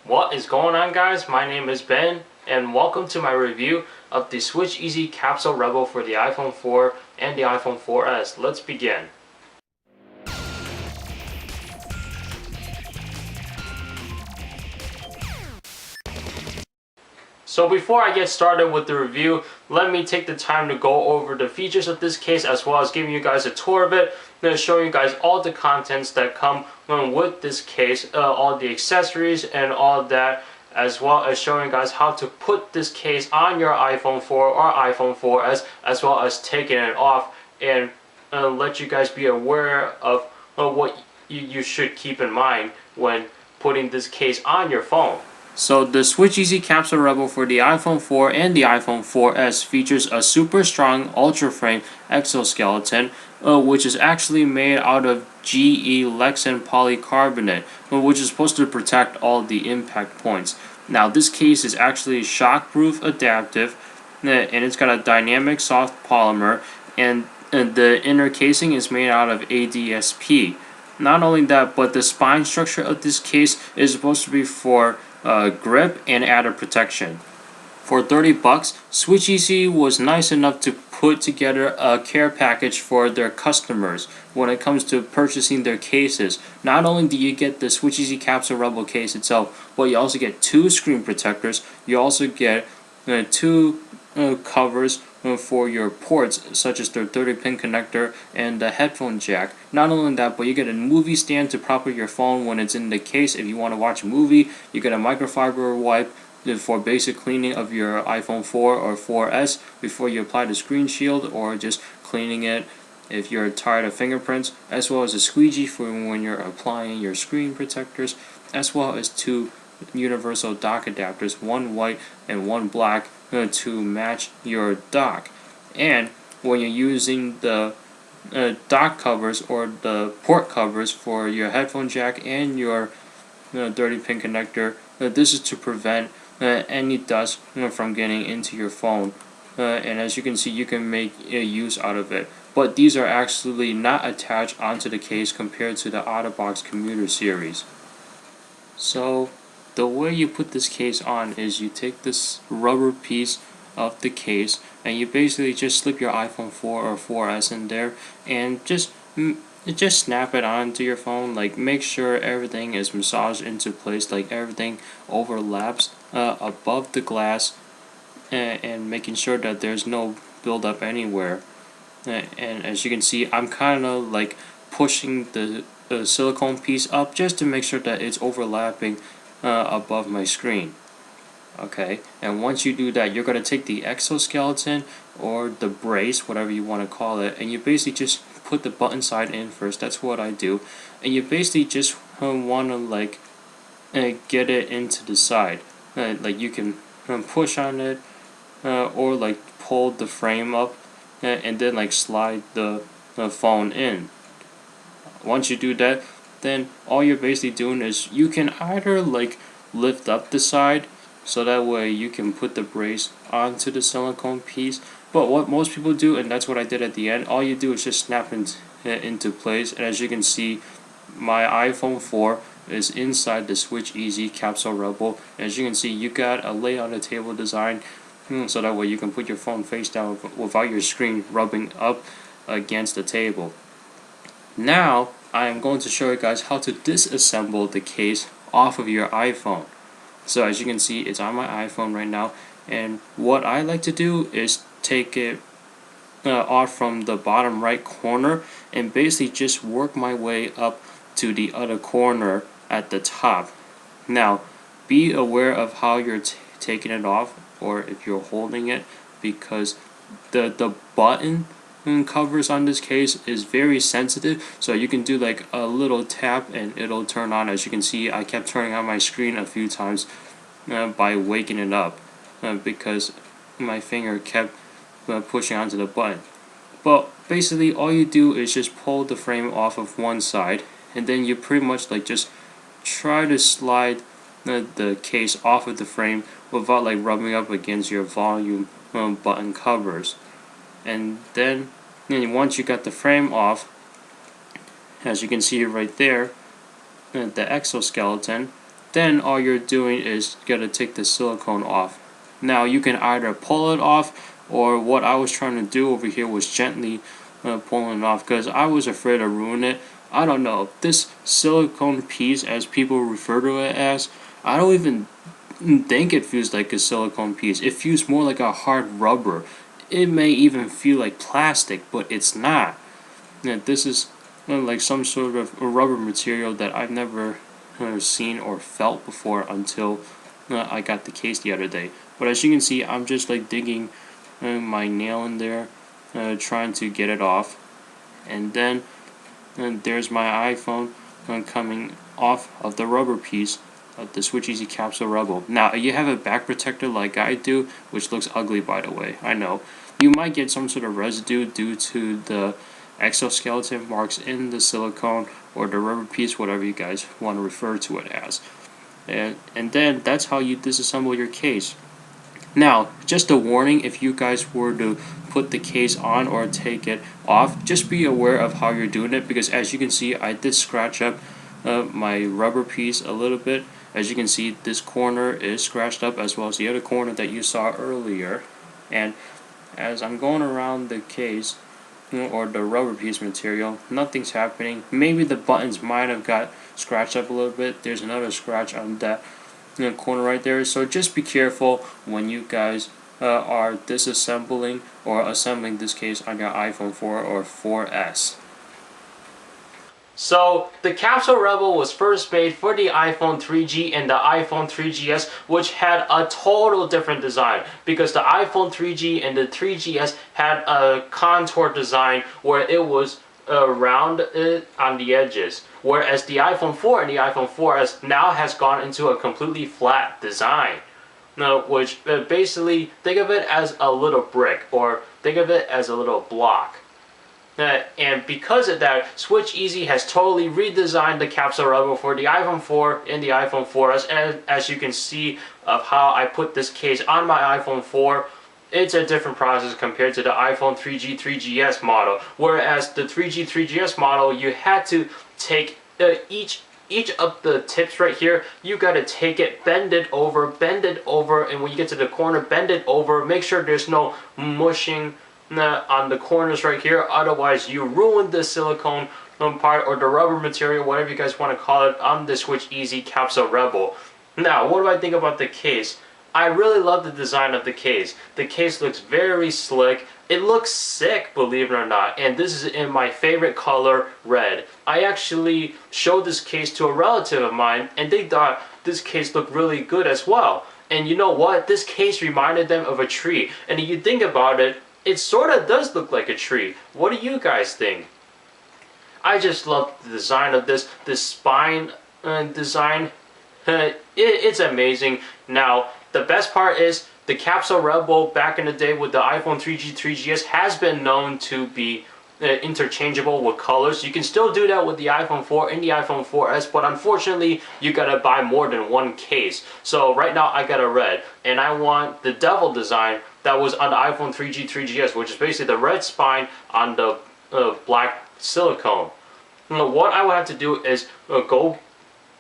What is going on, guys? My name is Ben and welcome to my review of the Switcheasy Capsule Rebel for the iPhone 4 and the iPhone 4S. Let's begin. So before I get started with the review, let me take the time to go over the features of this case as well as giving you guys a tour of it. I'm going to show you guys all the contents that come with this case, all the accessories and all that, as well as showing you guys how to put this case on your iPhone 4 or iPhone 4S, as well as taking it off, and let you guys be aware of what you should keep in mind when putting this case on your phone. So the Switcheasy Capsule Rebel for the iPhone 4 and the iPhone 4S features a super strong ultra frame exoskeleton, which is actually made out of GE Lexan polycarbonate, which is supposed to protect all the impact points. Now this case is actually shockproof adaptive, and it's got a dynamic soft polymer, and the inner casing is made out of ADSP. Not only that, but the spine structure of this case is supposed to be for grip and added protection. For $30, Switcheasy was nice enough to put together a care package for their customers when it comes to purchasing their cases. Not only do you get the Switcheasy Capsule Rebel case itself, but you also get 2 screen protectors. You also get 2 covers for your ports, such as the 30-pin connector and the headphone jack. Not only that, but you get a movie stand to prop up your phone when it's in the case if you want to watch a movie. You get a microfiber wipe for basic cleaning of your iPhone 4 or 4S before you apply the screen shield, or just cleaning it if you're tired of fingerprints, as well as a squeegee for when you're applying your screen protectors, as well as 2 universal dock adapters, one white and one black, to match your dock. And when you're using the dock covers or the port covers for your headphone jack and your 30-pin connector, this is to prevent any dust from getting into your phone, and as you can see, you can make use out of it. But these are actually not attached onto the case compared to the out-of-box commuter series. So the way you put this case on is you take this rubber piece of the case and you basically just slip your iPhone 4 or 4S in there and just snap it onto your phone. Like, make sure everything is massaged into place, like everything overlaps above the glass, and making sure that there's no buildup anywhere. And as you can see, I'm kind of like pushing the silicone piece up just to make sure that it's overlapping above my screen. Okay, and once you do that, you're going to take the exoskeleton or the brace, whatever you want to call it, and you basically just put the button side in first. That's what I do. And you basically just want to like get it into the side. Like you can push on it, or like pull the frame up, and then like slide the phone in. Once you do that, then all you're basically doing is you can either like lift up the side so that way you can put the brace onto the silicone piece. But what most people do, and that's what I did at the end, all you do is just snap into place. And as you can see, my iPhone 4 is inside the Switcheasy Capsule Rebel. As you can see, you got a lay on the table design, so that way you can put your phone face down without your screen rubbing up against the table. Now I am going to show you guys how to disassemble the case off of your iPhone. So as you can see, it's on my iPhone right now, and what I like to do is take it off from the bottom right corner and basically just work my way up to the other corner at the top. Now be aware of how you're taking it off, or if you're holding it, because the button covers on this case is very sensitive, so you can do like a little tap and it'll turn on. As you can see, I kept turning on my screen a few times by waking it up, because my finger kept pushing onto the button. But basically all you do is just pull the frame off of one side, and then you pretty much like just try to slide the case off of the frame without like rubbing up against your volume button covers. And then once you got the frame off, as you can see right there, the exoskeleton, then all you're doing is gotta take the silicone off. Now you can either pull it off, or what I was trying to do over here was gently pulling it off, because I was afraid to ruin it. I don't know, this silicone piece, as people refer to it as, I don't even think it feels like a silicone piece. It feels more like a hard rubber. It may even feel like plastic, but it's not. Now, this is like some sort of a rubber material that I've never seen or felt before until I got the case the other day. But as you can see, I'm just like digging my nail in there, trying to get it off, and then there's my iPhone coming off of the rubber piece of the Switcheasy Capsule Rebel. Now, you have a back protector like I do, which looks ugly, by the way. I know you might get some sort of residue due to the exoskeleton marks in the silicone or the rubber piece, whatever you guys want to refer to it as. And then that's how you disassemble your case. Now, just a warning, if you guys were to put the case on or take it off, just be aware of how you're doing it, because as you can see, I did scratch up my rubber piece a little bit. As you can see, this corner is scratched up, as well as the other corner that you saw earlier. And as I'm going around the case, or the rubber piece material, nothing's happening. Maybe the buttons might have got scratched up a little bit. There's another scratch on that corner right there. So just be careful when you guys are disassembling or assembling this case on your iPhone 4 or 4S. So the Capsule Rebel was first made for the iPhone 3G and the iPhone 3GS, which had a total different design, because the iPhone 3G and the 3GS had a contour design where it was round on the edges, whereas the iPhone 4 and the iPhone 4S now has gone into a completely flat design. Now, which basically, think of it as a little brick, or think of it as a little block. And because of that, Switcheasy has totally redesigned the Capsule Rebel for the iPhone 4 and the iPhone 4S. And as you can see of how I put this case on my iPhone 4, it's a different process compared to the iPhone 3G, 3GS model. Whereas the 3G, 3GS model, you had to take each of the tips right here, you gotta take it, bend it over, and when you get to the corner, bend it over, make sure there's no mushing on the corners right here, otherwise you ruin the silicone part or the rubber material, whatever you guys want to call it, on the Switcheasy Capsule Rebel. Now, what do I think about the case? I really love the design of the case. The case looks very slick. It looks sick, believe it or not, and this is in my favorite color, red. I actually showed this case to a relative of mine, and they thought this case looked really good as well. And you know what? This case reminded them of a tree, and if you think about it, it sort of does look like a tree. What do you guys think? I just love the design of this spine design. It's amazing. Now, the best part is the Capsule Rebel back in the day with the iPhone 3G, 3GS has been known to be interchangeable with colors. You can still do that with the iPhone 4 and the iPhone 4S, but unfortunately you gotta buy more than one case. So right now I got a red, and I want the devil design that was on the iPhone 3G, 3GS, which is basically the red spine on the black silicone. Now, what I would have to do is go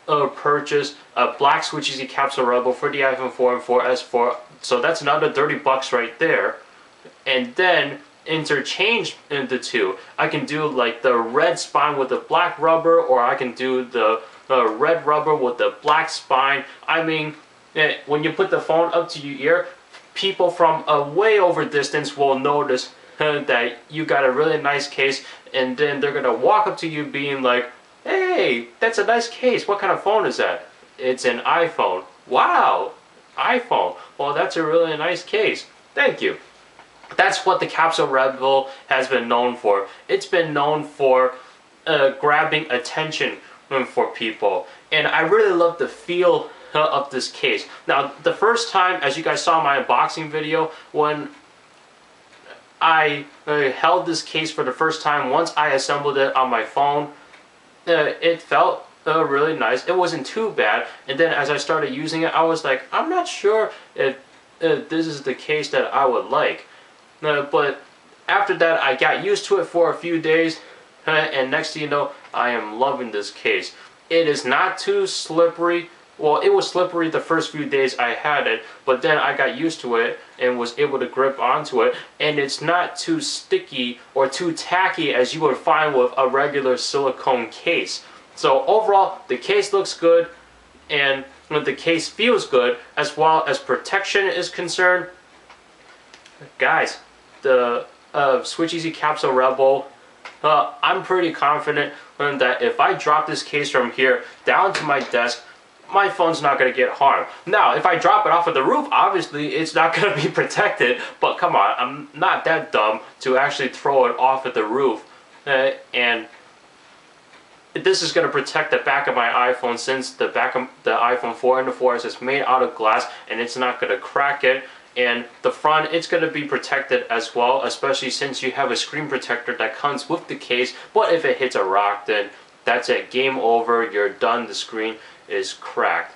purchase a black Switcheasy Capsule Rebel for the iPhone 4 and 4S, so that's another 30 bucks right there, and then interchange the two. I can do like the red spine with the black rubber, or I can do the red rubber with the black spine. I mean, when you put the phone up to your ear, people from a way over distance will notice that you got a really nice case, and then they're gonna walk up to you being like, "Hey, that's a nice case. What kind of phone is that?" "It's an iPhone." "Wow, iPhone. Well, that's a really nice case. Thank you." That's what the Capsule Rebel has been known for. It's been known for grabbing attention for people, and I really love the feel of this case. Now, the first time, as you guys saw in my unboxing video, when I held this case for the first time, once I assembled it on my phone, it felt really nice. It wasn't too bad, and then as I started using it, I was like, I'm not sure if this is the case that I would like. But after that, I got used to it for a few days, and next thing you know, I am loving this case. It is not too slippery. well, it was slippery the first few days I had it, but then I got used to it and was able to grip onto it, and it's not too sticky or too tacky as you would find with a regular silicone case. So overall, the case looks good, and the case feels good. As well as protection is concerned, guys, the Switcheasy Capsule Rebel, I'm pretty confident that if I drop this case from here down to my desk, my phone's not going to get harmed. Now, if I drop it off of the roof, obviously it's not going to be protected, but come on, I'm not that dumb to actually throw it off of the roof. And this is going to protect the back of my iPhone, since the back of the iPhone 4 and the 4S is made out of glass, and it's not going to crack it. And the front, it's going to be protected as well, especially since you have a screen protector that comes with the case. But if it hits a rock, then that's it. Game over. You're done. The screen is cracked.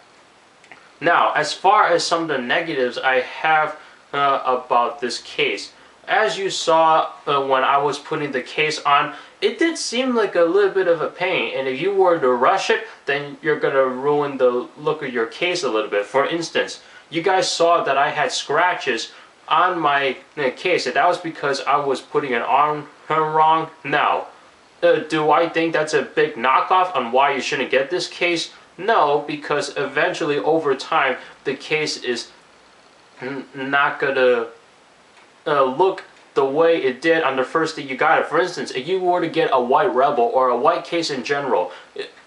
Now, as far as some of the negatives I have about this case, as you saw when I was putting the case on, it did seem like a little bit of a pain, and if you were to rush it, then you're going to ruin the look of your case a little bit. For instance, you guys saw that I had scratches on my case, and that was because I was putting it on wrong. Now, do I think that's a big knockoff on why you shouldn't get this case? No, because eventually over time the case is not gonna look the way it did on the first day you got it. For instance, if you were to get a white Rebel or a white case in general,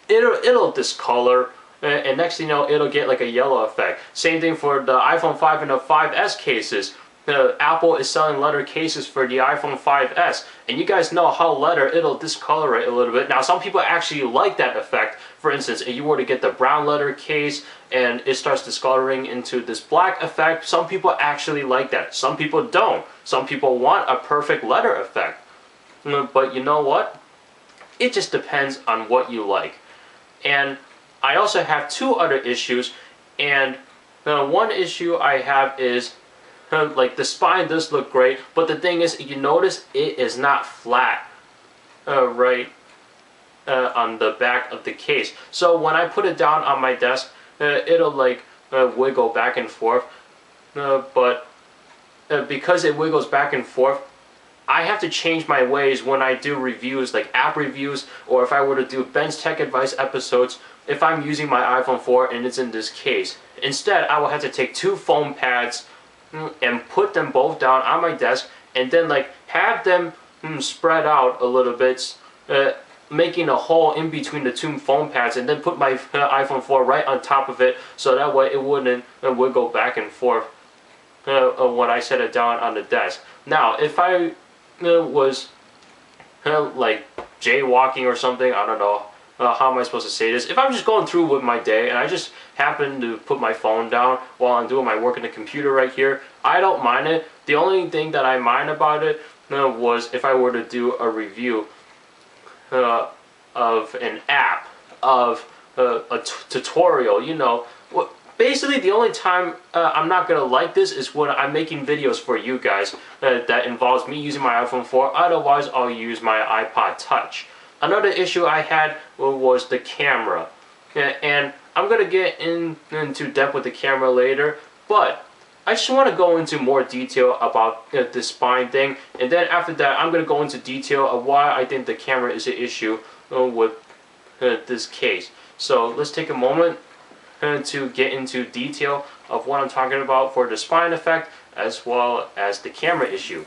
it'll discolor, and next thing you know, it'll get like a yellow effect. Same thing for the iPhone 5 and the 5S cases. Apple is selling leather cases for the iPhone 5S, and you guys know how leather, it'll discolorate a little bit. Now, some people actually like that effect. For instance, if you were to get the brown leather case and it starts discoloring into this black effect, some people actually like that. Some people don't. Some people want a perfect leather effect. But you know what? It just depends on what you like. And I also have two other issues, and one issue I have is like the spine does look great, but the thing is, you notice it is not flat right on the back of the case. So when I put it down on my desk, it'll like wiggle back and forth, but because it wiggles back and forth, I have to change my ways when I do reviews, like app reviews, or if I were to do bench tech advice episodes, if I'm using my iPhone 4 and it's in this case. Instead, I will have to take two foam pads and put them both down on my desk, and then like have them spread out a little bit, making a hole in between the two foam pads, and then put my iPhone 4 right on top of it, so that way it wouldn't wiggle back and forth when I set it down on the desk. Now, if I was like jaywalking or something, I don't know how am I supposed to say this. If I'm just going through with my day and I just happen to put my phone down while I'm doing my work on the computer right here, I don't mind it. The only thing that I mind about it was if I were to do a review of an app, of a tutorial, you know. Basically, the only time I'm not going to like this is when I'm making videos for you guys that involves me using my iPhone 4. Otherwise, I'll use my iPod Touch. Another issue I had was the camera. And I'm going to get into depth with the camera later, but I just want to go into more detail about the spine thing. And then after that, I'm going to go into detail of why I think the camera is an issue with this case. So let's take a moment to get into detail of what I'm talking about for the spine effect as well as the camera issue.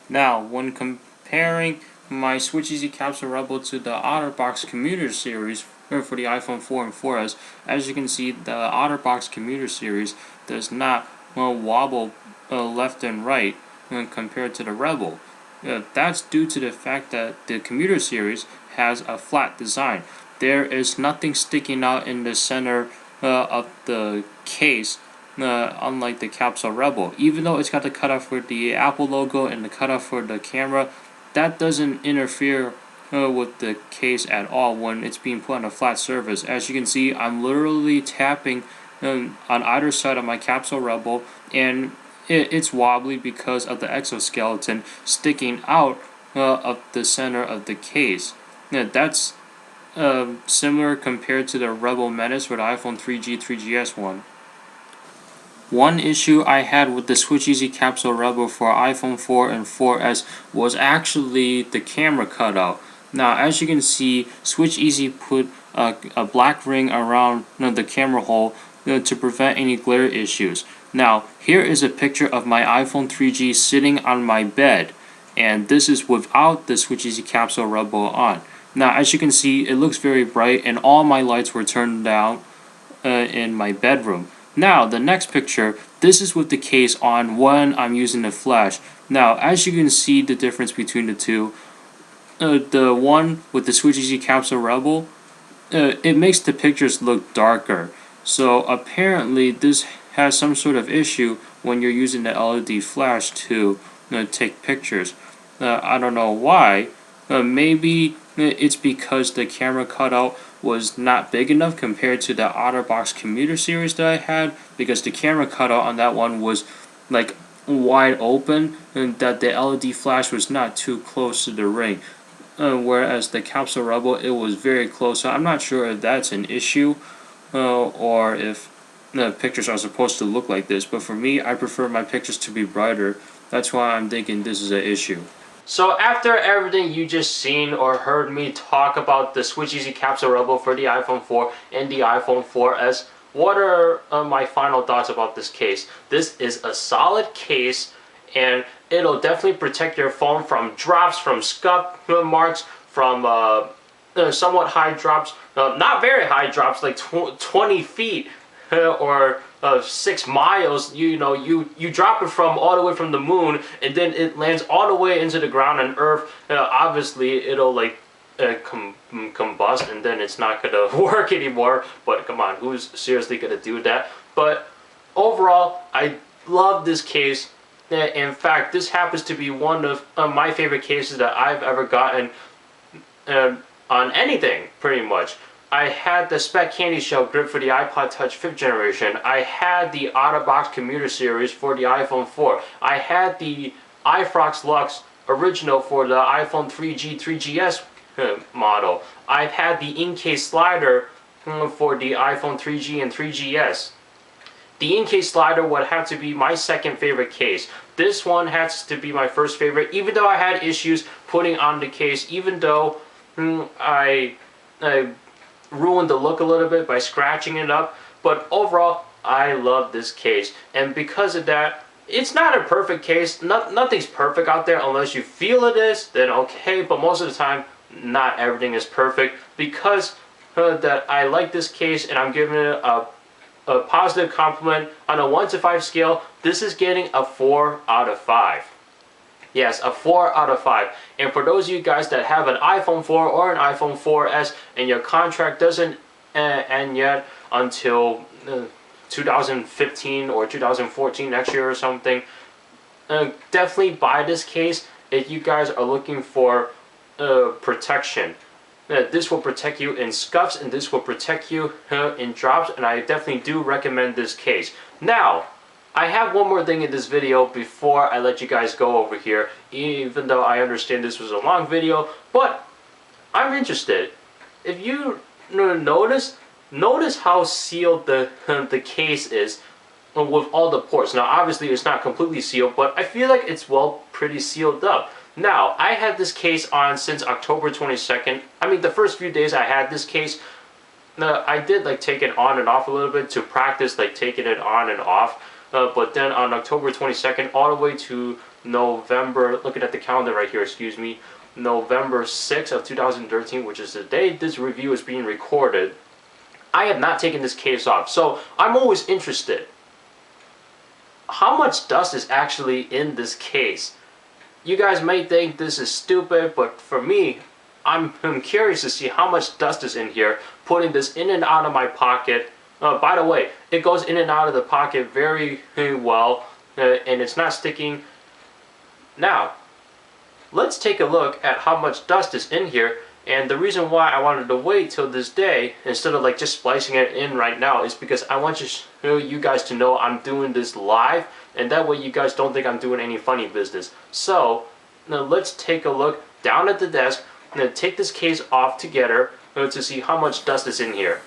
Now, when comparing my Switcheasy Capsule Rebel to the OtterBox Commuter Series for the iPhone 4 and 4S, as you can see, the OtterBox Commuter Series does not wobble left and right compared to the Rebel. That's due to the fact that the Commuter Series has a flat design. There is nothing sticking out in the center of the case, unlike the Capsule Rebel. Even though it's got the cutout for the Apple logo and the cutout for the camera, that doesn't interfere with the case at all when it's being put on a flat surface. As you can see, I'm literally tapping on either side of my Capsule Rebel, and it's wobbly because of the exoskeleton sticking out of the center of the case. That's similar compared to the Rebel Menace or the iPhone 3G, 3GS one. One issue I had with the Switcheasy Capsule Rebel for iPhone 4 and 4S was actually the camera cutout. Now, as you can see, Switcheasy put a black ring around the camera hole to prevent any glare issues. Now, here is a picture of my iPhone 3G sitting on my bed, and this is without the Switcheasy Capsule Rebel on. Now, as you can see, it looks very bright, and all my lights were turned down in my bedroom. Now, the next picture, this is with the case on when I'm using the flash. Now, as you can see the difference between the two, the one with the Switcheasy Capsule Rebel, it makes the pictures look darker. So apparently this has some sort of issue when you're using the LED flash to take pictures. I don't know why. Maybe it's because the camera cutout was not big enough compared to the OtterBox commuter series that I had, because the camera cutout on that one was like wide open and that the LED flash was not too close to the ring, whereas the Capsule Rebel, it was very close. So I'm not sure if that's an issue or if the pictures are supposed to look like this, but for me, I prefer my pictures to be brighter. That's why I'm thinking this is an issue. So after everything you just seen or heard me talk about the Switcheasy Capsule Rebel for the iPhone 4 and the iPhone 4S, what are my final thoughts about this case? This is a solid case, and it'll definitely protect your phone from drops, from scuff marks, from somewhat high drops, not very high drops, like 20 feet or 6 miles. You know, you drop it from all the way from the moon, and then it lands all the way into the ground on Earth. Obviously, it'll like combust, and then it's not gonna work anymore. But come on, who's seriously gonna do that? But overall, I love this case. In fact, this happens to be one of my favorite cases that I've ever gotten on anything, pretty much. I had the Spec Candy Shell grip for the iPod Touch 5th generation. I had the OtterBox commuter series for the iPhone 4. I had the iFrox Lux original for the iPhone 3G, 3GS model. I've had the in-case slider for the iPhone 3G and 3GS. The in-case slider would have to be my second favorite case. This one has to be my first favorite, even though I had issues putting on the case, even though I ruined the look a little bit by scratching it up. But overall, I love this case, and because of that, it's not a perfect case. Nothing's perfect out there unless you feel it is, then okay, but most of the time, not everything is perfect. Because that I like this case, and I'm giving it a positive compliment on a 1 to 5 scale. This is getting a 4 out of 5. Yes, a 4 out of 5. And for those of you guys that have an iPhone 4 or an iPhone 4S and your contract doesn't end yet until 2015 or 2014 next year or something, definitely buy this case if you guys are looking for protection. This will protect you in scuffs, and this will protect you in drops, and I definitely do recommend this case. Now, I have one more thing in this video before I let you guys go over here, even though I understand this was a long video, but I'm interested. If you notice how sealed the case is with all the ports. Now obviously it's not completely sealed, but I feel like it's pretty sealed up. Now, I had this case on since October 22nd. I mean, the first few days I had this case, I did like take it on and off a little bit to practice like taking it on and off. But then on October 22nd all the way to November, looking at the calendar right here, excuse me, November 6th of 2013, which is the day this review is being recorded, I have not taken this case off. So I'm always interested. How much dust is actually in this case? You guys may think this is stupid, but for me, I'm curious to see how much dust is in here, putting this in and out of my pocket. By the way, it goes in and out of the pocket very well, and it's not sticking. Now, let's take a look at how much dust is in here, and the reason why I wanted to wait till this day instead of like just splicing it in right now is because I want you guys to know I'm doing this live, and that way you guys don't think I'm doing any funny business. So, now let's take a look down at the desk. I'm going to take this case off together, to see how much dust is in here.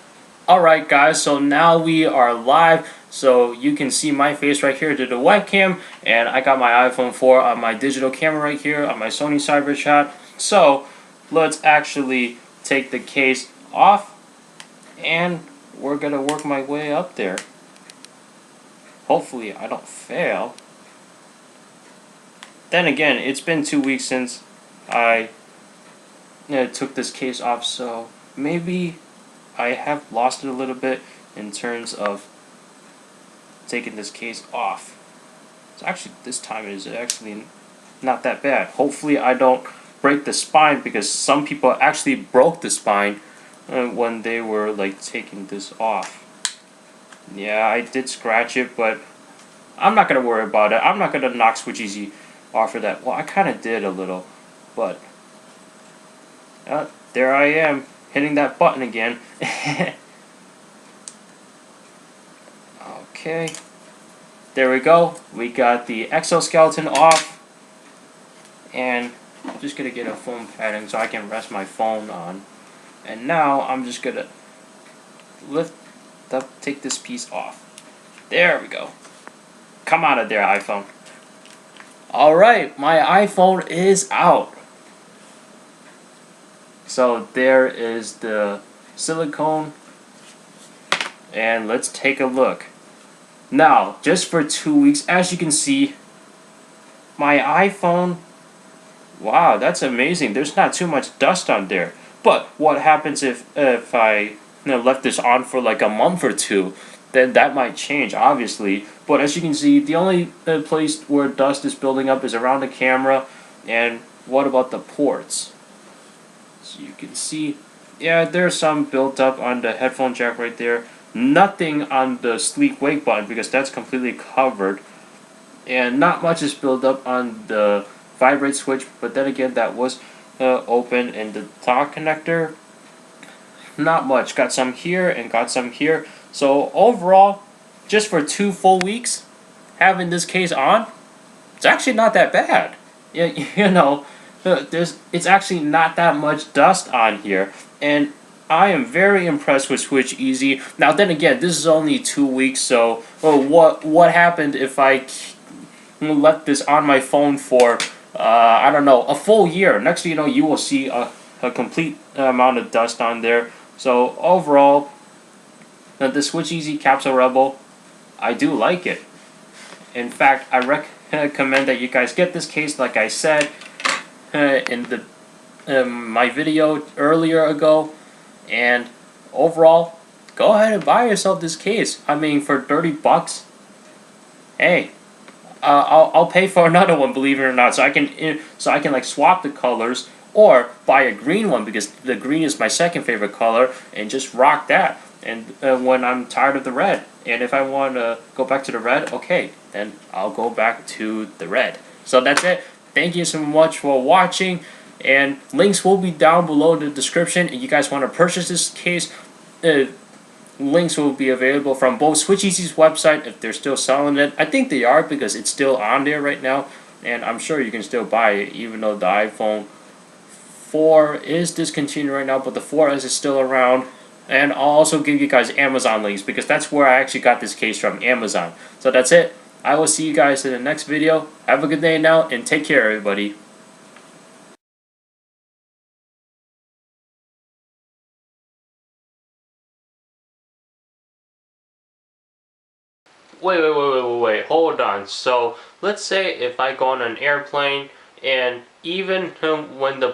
Alright guys, so now we are live, so you can see my face right here to the webcam, and I got my iPhone 4 on my digital camera right here on my Sony Cybershot. So let's actually take the case off, and we're gonna work my way up there. Hopefully I don't fail. Then again, it's been 2 weeks since I took this case off, so maybe I have lost it a little bit in terms of taking this case off. So actually, this time is actually not that bad. Hopefully I don't break the spine, because some people actually broke the spine when they were like taking this off. Yeah, I did scratch it, but I'm not gonna worry about it. I'm not gonna knock Switcheasy off for that. Well, I kind of did a little, but there I am, hitting that button again. Okay, there we go. We got the exoskeleton off, and I'm just gonna get a foam padding so I can rest my phone on. And now I'm just gonna take this piece off. There we go. Come out of there, iPhone. Alright, my iPhone is out. So there is the silicone, and let's take a look. Now, just for 2 weeks, as you can see, my iPhone, wow, that's amazing. There's not too much dust on there. But what happens if I left this on for like a month or two? Then that might change, obviously. But as you can see, the only place where dust is building up is around the camera. And what about the ports? So you can see, yeah, there's some built up on the headphone jack right there. Nothing on the sleek wake button, because that's completely covered. And not much is built up on the vibrate switch, but then again, that was open. And the dock connector, not much. Got some here and got some here. So overall, just for 2 full weeks having this case on, it's actually not that bad. Yeah, you know, it's actually not that much dust on here, and I am very impressed with Switcheasy. Now then again, this is only 2 weeks, so what happened if I left this on my phone for I don't know, a full year? Next thing you know, you will see a complete amount of dust on there. So overall, the Switcheasy Capsule Rebel, I do like it. In fact, I recommend that you guys get this case, like I said in the my video earlier ago. And overall, go ahead and buy yourself this case. I mean, for 30 bucks, hey, I'll pay for another one, believe it or not, so I can like swap the colors, or buy a green one, because the green is my second favorite color, and just rock that. And when I'm tired of the red, and if I want to go back to the red, okay, then I'll go back to the red. So that's it. Thank you so much for watching, and links will be down below in the description. If you guys want to purchase this case, links will be available from both Switcheasy's website, if they're still selling it. I think they are, because it's still on there right now, and I'm sure you can still buy it, even though the iPhone 4 is discontinued right now, but the 4S is still around. And I'll also give you guys Amazon links, because that's where I actually got this case from, Amazon. So that's it. I will see you guys in the next video. Have a good day now, and take care, everybody. Wait, hold on. So let's say if I go on an airplane, and even when the